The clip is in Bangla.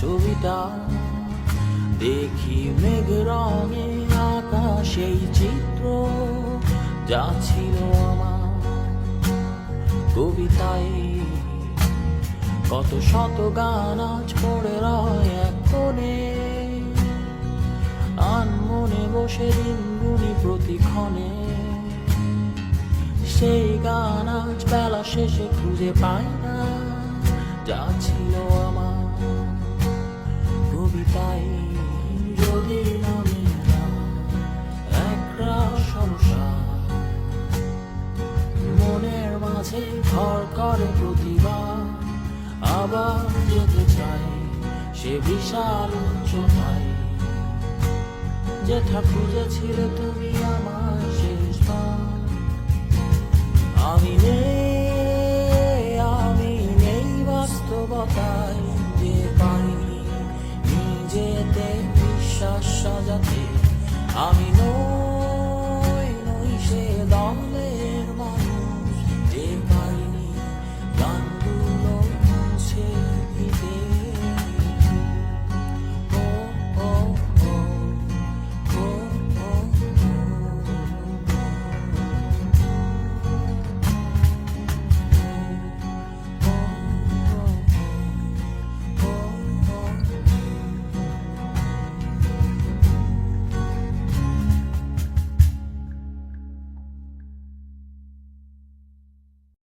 ছবিটা দেখি মেঘ রঙে আঁকা সেই চিত্র যা ছিল আমার কবিতায়। কত শত গান আজ পড়ে রয় এক কোণে, আনমনে বসে দিন গুনি প্রতিক্ষণে। সেই গান আজ বেলা শেষে খুঁজে পাই না যা ছিল আমার কবিতায়। যদি নামে না একটা সমস্যা মনের মাঝে ঘর করে প্রতিবার, আবার যেতে চাই সে বিশাল উচ্চতায় যেটা খুঁজেছিলে তুমি আমার শেষবার। আমি নেই বাস্তবতায়, যে পারিনি নিজেতে বিশ্বাস সাজাতে। আমি